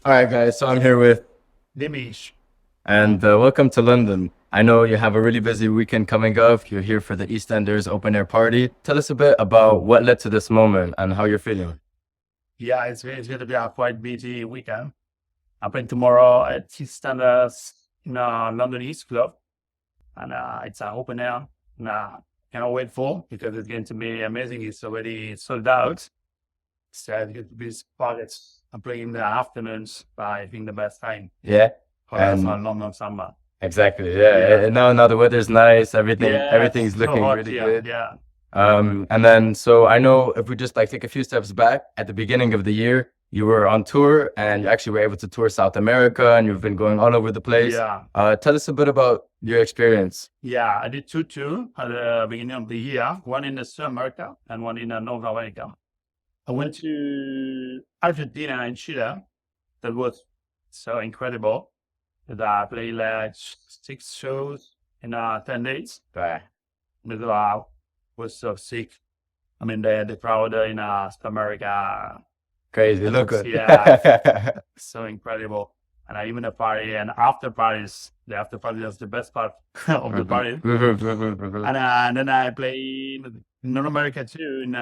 All right, guys. So I'm here with, Dimmish. and welcome to London. I know you have a really busy weekend coming up. You're here for the Eastenderz open air party. Tell us a bit about what led to this moment and how you're feeling. Yeah, it's going to be a quite busy weekend. I'm playing tomorrow at Eastenderz in London East Club, and it's an open air. And cannot wait for because it's going to be amazing. It's already sold out. So it's going to be spots. I'm playing in the afternoons, but I think the best time Yeah, for and London summer. exactly. Yeah, Yeah, now the weather's nice. yeah, Everything's it's so looking hot. really Yeah, good. yeah, And then so I know if we just like take a few steps back at the beginning of the year, you were on tour and you actually were able to tour South America and you've been going all over the place. yeah. Tell us a bit about your experience. Yeah, I did two at the beginning of the year, one in the South America and one in North America. I went to Argentina and Chile. That was so incredible. That I played like 6 shows in 10 days. Right. It was so sick. I mean, the crowd in South America, Crazy, that look was, good. yeah, so incredible. And even the party and after parties, the after party was the best part of the party. And then I played in North America too, in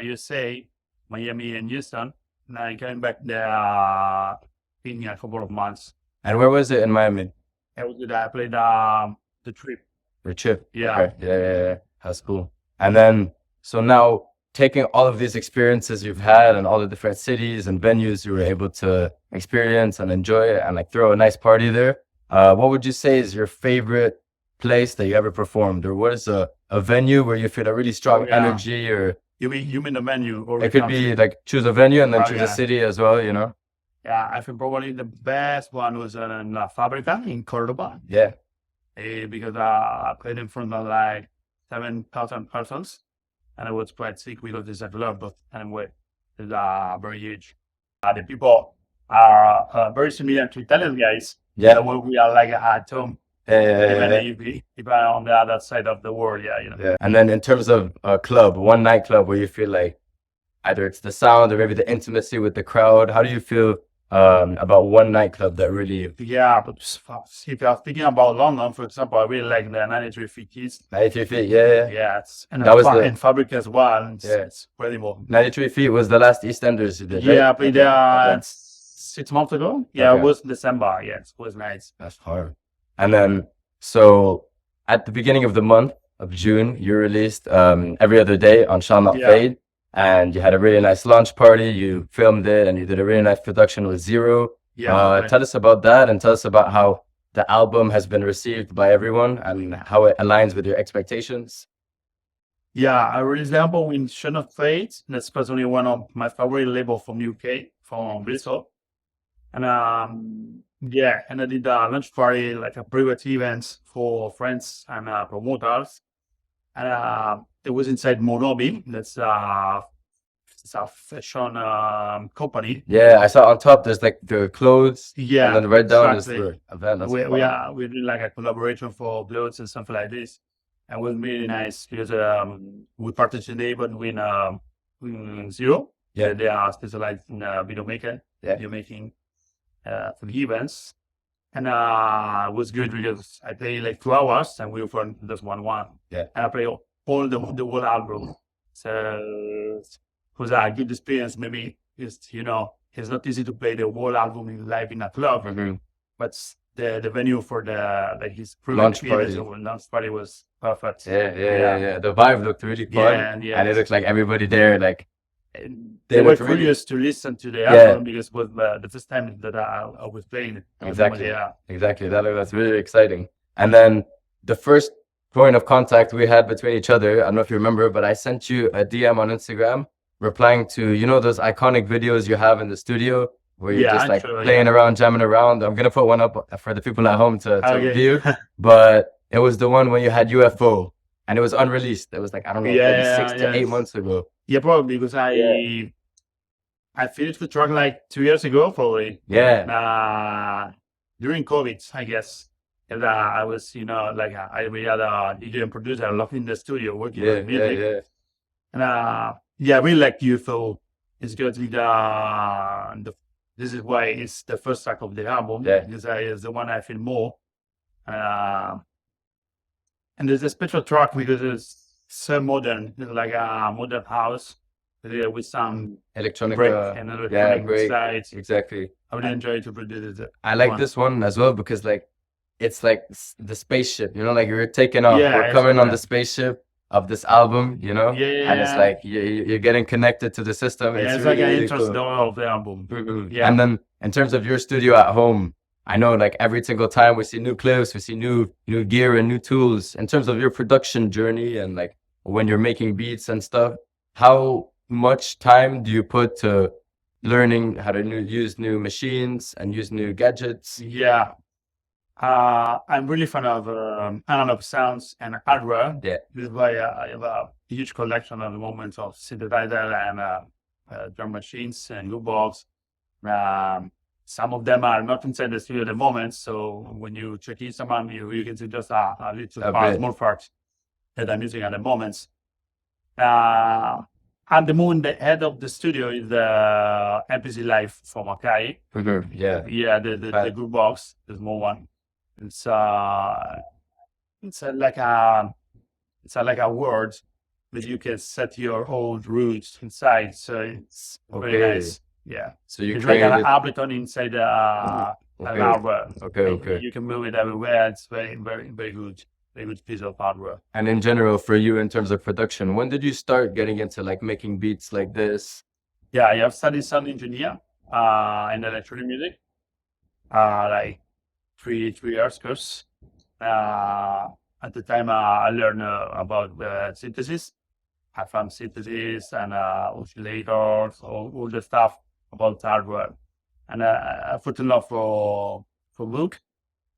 USA, Miami and Houston. And I came back there in a couple of months. And where was it in Miami? I was there. I played the trip. Your trip. Yeah. Okay. Yeah. That's cool. And then, so now taking all of these experiences you've had and all the different cities and venues you were able to experience and enjoy it and like throw a nice party there, what would you say is your favorite place that you ever performed? Or what is a venue where you feel a really strong yeah. energy? Or You mean the menu? Or it could be like choose a venue and then choose a yeah. city as well, you know? Yeah, I think probably the best one was in La Fabrica in Cordoba. Yeah. Because I played in front of like 7,000 persons. And it was quite sick because there's a lot, but anyway, it's very huge. The people are very similar to Italian guys. Yeah. We are like at home. Yeah. If I'm on the other side of the world, Yeah. And then in terms of a club, one nightclub where you feel like either it's the sound or maybe the intimacy with the crowd, how do you feel about one nightclub that really? Yeah, but if you're speaking about London, for example, I really like the 93 Feet East. 93 feet, yeah. Yeah, and that was in Fabric as well. It's incredible. 93 feet was the last Eastenderz you did, right? Yeah, I played there 6 months ago. Yeah, Okay. It was December. Yes, it was nice. That's hard. And then, so at the beginning of the month of June, you released Every Other Day on Shall Not Fade. And you had a really nice launch party. You filmed it and you did a really nice production with Zero. Yeah. Tell us about that and tell us about how the album has been received by everyone and how it aligns with your expectations. Yeah, I released the album in Shall Not Fade. That's personally one of my favorite labels from UK, from Bristol. And and I did a launch party, like a private event for friends and promoters. And it was inside Monobi. That's it's a fashion company. Yeah, I saw on top there's like the clothes. Yeah, and then right down exactly. is the event. That's We did like a collaboration for clothes and something like this. And it was really nice because we participated with Zero. Yeah. They are specialized in video making for the events. And it was good because I played like 2 hours and we were for just one. Yeah. And I played all the whole album. So it was a good experience. Maybe it's not easy to play the whole album live in a club, but the venue for his Launch launch party was perfect. Yeah. The vibe looked really fun. Yeah. And it looked like everybody there, like they were curious to listen to the album because it was the first time that I was playing it. Exactly. Yeah. Exactly. That's really exciting. And then the first point of contact we had between each other, I don't know if you remember, but I sent you a DM on Instagram replying to, those iconic videos you have in the studio where you're just like playing around, jamming around. I'm going to put one up for the people at home to view. But it was the one when you had UFO and it was unreleased. It was like, I don't know, maybe 6 to 8 months ago. Yeah, probably because I finished the track like 2 years ago, probably. Yeah. During COVID, I guess. And I was, we had a DJ and producer locked in the studio working on music. Yeah. And I really like UFO. It's going to be the This is why it's the first track of the album. Yeah. Because it's the one I feel more. And there's a special track because it's so modern. It's like a modern house with some Electronic, break and electronic great. sides. Exactly. I would enjoy to produce it. I like this one as well because like it's like the spaceship, you know, like you're taking off. Yeah, We're coming on yeah. the spaceship of this album, you know, Yeah. and it's like you're getting connected to the system. Yeah, it's really, like an really interest cool. door of the album. Yeah. And then in terms of your studio at home, I know like every single time we see new clips, we see new gear and new tools. In terms of your production journey and like when you're making beats and stuff, how much time do you put to learning how to use new machines and use new gadgets? Yeah. I'm really fan of analog sounds and hardware. Yeah. This is why I have a huge collection at the moment of synthesizer and drum machines and boombox. Some of them are not inside the studio at the moment, so when you check in someone, you can see just a little part, small part that I'm using at the moment. At the moment, the head of the studio is the MPC Live from Akai. Yeah. Yeah, the good box, the small one. It's like a word that you can set your own roots inside. So it's very nice. Yeah. So you it's like created an Ableton inside an hardware. Okay. You can move it everywhere. It's very, very, very good. Very good piece of hardware. And in general, for you in terms of production, when did you start getting into like making beats like this? Yeah, I have studied sound engineer in electronic music. Like 3 years course. At the time, I learned about synthesis. I found synthesis and oscillators, all the stuff about hardware. And I put in love for Moog.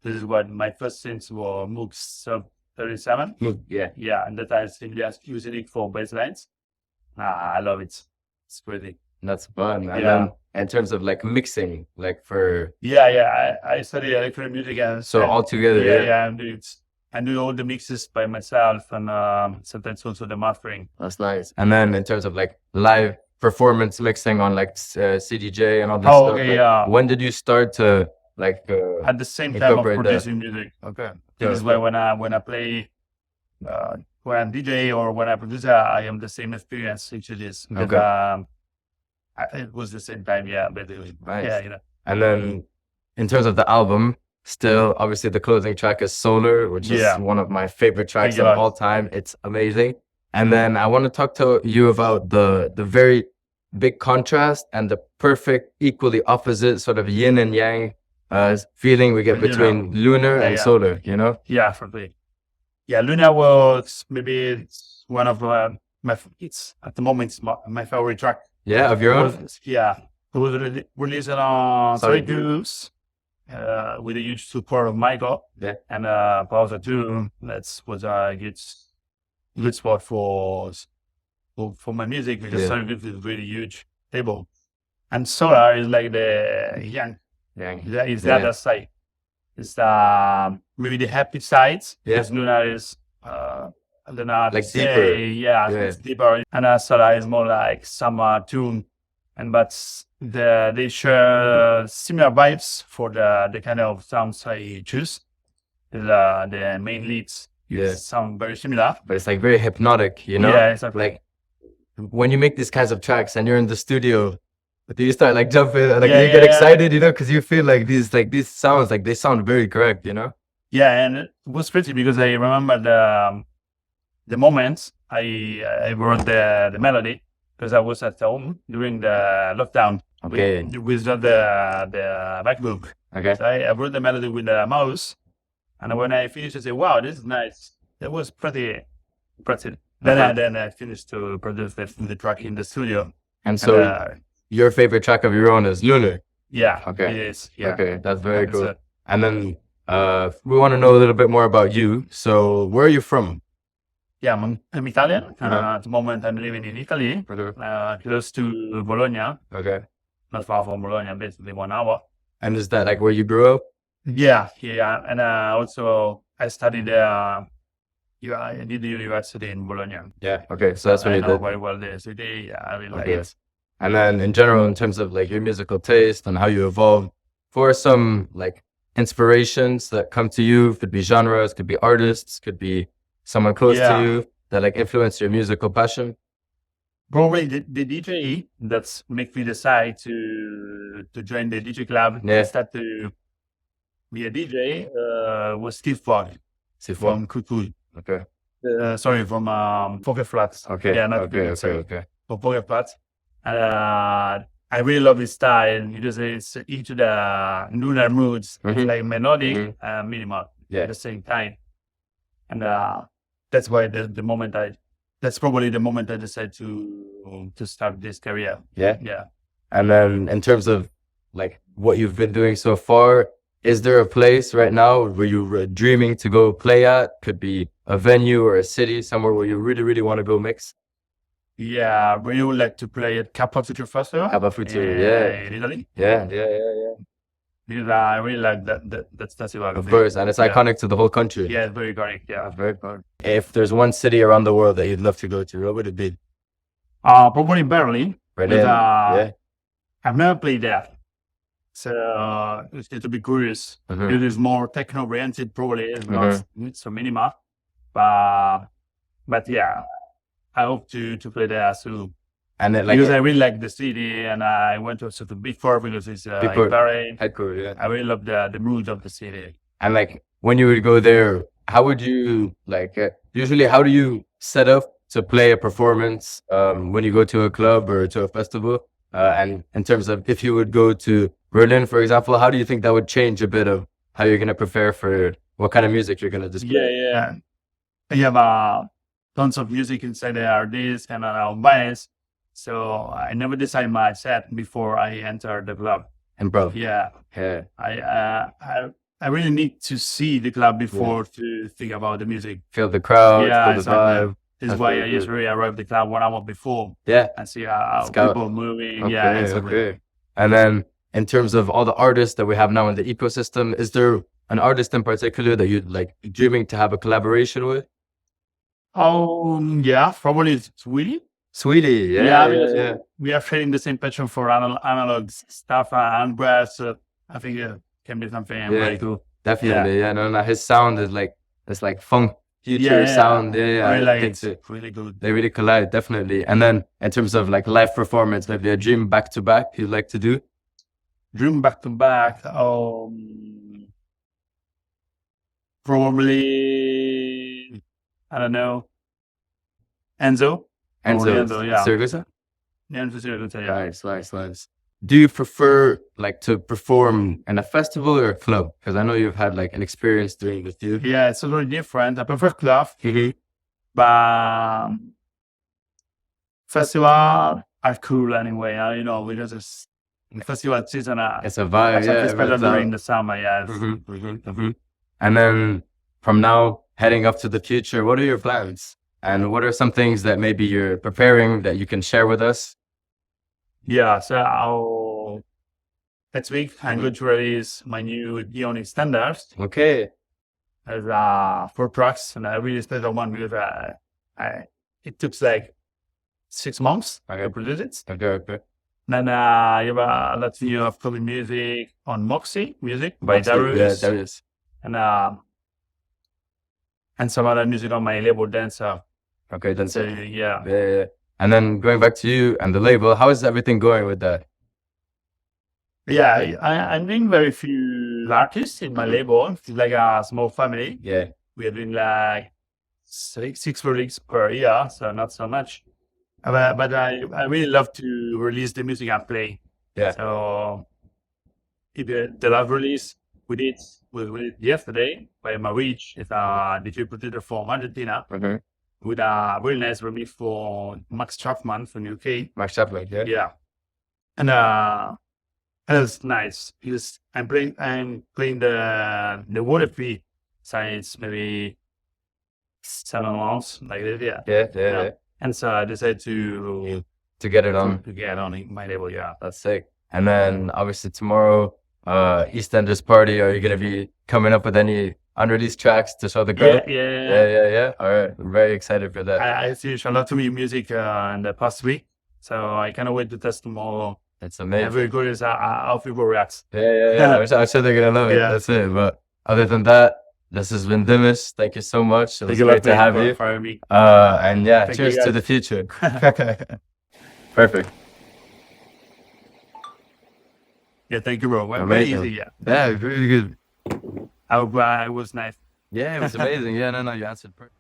This is what my first synths were Moog Sub 37. Yeah, and that I still just using it for bass lines. I love it. It's pretty. That's fun. And then in terms of like mixing, like for I study electronic music and so all together. Yeah, I do all the mixes by myself and sometimes also the mastering. That's nice. And then in terms of like live performance mixing on like CDJ and all this stuff. Okay, like, when did you start to like at the same time of incorporate producing music? Okay. This is why when I play when I'm DJ or when I produce, I am the same experience each of this. Okay. It was the same time, basically. Nice. Yeah, you know. And then in terms of the album, still obviously the closing track is Solar, which is one of my favorite tracks of all time. It's amazing. And then I want to talk to you about the very big contrast and the perfect, equally opposite sort of yin and yang feeling we get between Lunar and Solar, you know? Yeah, for me. Yeah, Lunar was maybe one of it's at the moment it's my favorite track. Yeah, of your own? Yeah. It was released on Sorry Goose with a huge support of Michael. Yeah. And Bowser 2, that was a good spot for my music because Sorry Goose is really huge label. And Solar is like the yang. It's the other side. It's maybe the happy side. Because Lunar is I don't know how to say. Deeper. It's deeper. And Solar is more like summer tune. But they share similar vibes for the kind of sounds I choose. The main leads sound very similar. But it's like very hypnotic, you know? Yeah, exactly. Like when you make these kinds of tracks and you're in the studio, you start like jumping, like you get excited, you know, because you feel like these sounds, like they sound very correct, you know? Yeah, and it was pretty because I remember the moments I wrote the melody because I was at home during the lockdown. Okay. With the MacBook. Okay. So I wrote the melody with the mouse, and when I finished, I said, "Wow, this is nice." It was pretty. Then I finished to produce the track in the studio. And so your favorite track of your own is Lunar. Yeah. Okay. It is. Yeah. Okay, that's very cool. And then we want to know a little bit more about you. So where are you from? Yeah, I'm Italian. At the moment, I'm living in Italy, close to Bologna. Okay. Not far from Bologna, basically 1 hour. And is that like where you grew up? Yeah. And also I studied I did the university in Bologna. Yeah. Okay. So that's what you did. Very well there. So I really like it. And then in general, in terms of like your musical taste and how you evolved, for some like inspirations that come to you, could be genres, could be artists, could be someone close to Yeah. you that like influence your musical passion. Probably the DJ that's make me decide to join the DJ club Yeah. and start to be a DJ was Steve Fogg C'est fort. from Kutul. Okay. Sorry, from Pocket Flats. Okay. Yeah, not Okay. Kutul, Okay. sorry. Okay. For Pocket Flats. And I really love his style because it's into the lunar moods. It's Mhm. like melodic Mhm. and minimal Yeah. at the same time. And that's why that's probably the moment I decided to start this career. Yeah. Yeah. And then in terms of like what you've been doing so far, is there a place right now where you were dreaming to go play at? Could be a venue or a city, somewhere where you really, really want to go mix? Yeah, I really would like to play at Kappa Future Festival. Kappa Future, yeah. In Italy. Yeah. Yeah. Yeah. Yeah. Because I really like that festival. Of course. And it's Yeah. iconic to the whole country. Yeah, it's very iconic. Yeah. Very cool. If there's one city around the world that you'd love to go to, what would it be? Probably Berlin. Berlin. Yeah. I've never played there. So it's a bit curious. Mhm. It is more techno oriented, probably. It's Mm-hmm. not it's so minimal. But yeah, I hope to play there soon. And then like Because I really like the city and I went to also before because it's Before. in Bahrain. headquarters, yeah. I really love the mood of the city. And like when you would go there, how would you like usually how do you set up to play a performance when you go to a club or to a festival? And in terms of if you would go to Berlin, for example, how do you think that would change a bit of how you're gonna prepare for what kind of music you're gonna display? Yeah. You have tons of music inside the artists and bands. So I never decide my set before I enter the club. And bro, Yeah, yeah, I really need to see the club before to think about the music. feel the crowd, Yeah, feel the exactly. vibe. This is That's why very I good. usually arrive at the club 1 hour before Yeah. and see how Scout. people moving. Okay, Yeah, exactly. okay. And then in terms of all the artists that we have now in the ecosystem, is there an artist in particular that you'd like dreaming to have a collaboration with? Yeah, probably it's Willie. Sweetie, Because we are sharing the same passion for analog stuff and brass. I think it can be something Yeah. really cool. Definitely, yeah. No, his sound is like it's like funk future sound. Yeah, I really like think it. Really good. they really collide, definitely. And then in terms of like live performance, maybe a dream back to back you'd like to do. Dream back to back. Probably I don't know. Enzo. Probably Enzo, yeah. Siragusa? Enzo Siragusa, yeah. Nice. Do you prefer like to perform in a festival or a club? Because I know you've had like an experience doing this too. Yeah, it's totally different. I prefer club, Mhm. but festival are cool anyway. Because it's festival season. It's a vibe, yeah. It's better it's out. during the summer. Yeah. And then from now heading up to the future, what are your plans? And what are some things that maybe you're preparing that you can share with us? Yeah, so next week I'm going to release my new EP on Eastenderz. Okay. There's 4 tracks, and I really started on one because it took like 6 months to produce it. Okay. Then you have a lot of upcoming music on Moxie Music by Darius, Yeah, Darius. and some other music on my label Dancer. Okay, then So yeah. yeah. And then going back to you and the label, how is everything going with that? Yeah, I'm doing very few artists in my label. It's like a small family. Yeah. We are doing like six releases per year, so not so much. But I really love to release the music I play. Yeah. So if the last release we did yesterday by Marich, it's a DJ producer from Argentina, with a very nice remix for Max Chapman from UK. Max Chapman, yeah. Yeah, and it's nice because I'm playing the water fee since maybe 7 months like this. Yeah. And so I decided to get it on. to get on my label. Yeah, That's sick. And then obviously tomorrow, Eastenderz party. Are you gonna be coming up with any unreleased tracks to show the crowd? Yeah. All right, I'm very excited for that. I see a lot of new music in the past week, So I cannot wait to test tomorrow. It's I'm amazing. very curious how people react. Yeah. I'm sure they're gonna love it. Yeah. That's it. But other than that, this has been Dimmish. Thank you so much. It was Thank you great to have for you. having me. And yeah, Thank you, cheers to guys. the future. Perfect. Yeah, thank you, bro. Very Amazing. easy, yeah. Yeah, really good. It was nice. Yeah, it was amazing. Yeah, no, you answered perfect.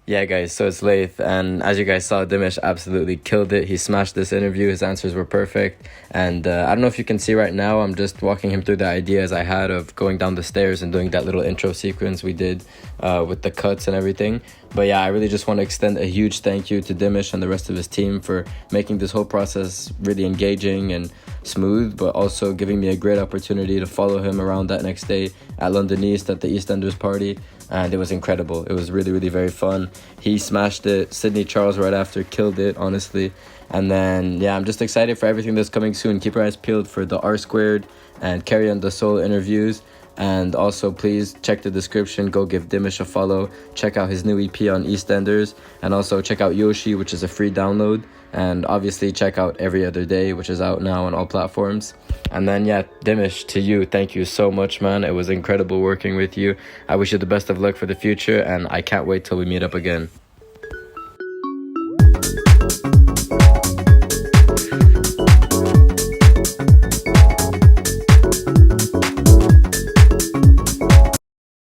Yeah, guys, so it's Laith, and as you guys saw, Dimmish absolutely killed it. He smashed this interview. His answers were perfect. And I don't know if you can see right now, I'm just walking him through the ideas I had of going down the stairs and doing that little intro sequence we did with the cuts and everything. But yeah, I really just want to extend a huge thank you to Dimmish and the rest of his team for making this whole process really engaging and smooth, but also giving me a great opportunity to follow him around that next day at London East at the Eastenderz party. And it was incredible. It was really, really very fun. He smashed it. Sydney Charles right after killed it, honestly. And then, yeah, I'm just excited for everything that's coming soon. Keep your eyes peeled for the R Squared and Carry on the Soul interviews. And also, please check the description. Go give Dimmish a follow. Check out his new EP on Eastenderz. And also check out Yoshi, which is a free download. And obviously check out Every Other Day, which is out now on all platforms. And then, yeah, Dimmish, to you, thank you so much, man. It was incredible working with you. I wish you the best of luck for the future, and I can't wait till we meet up again.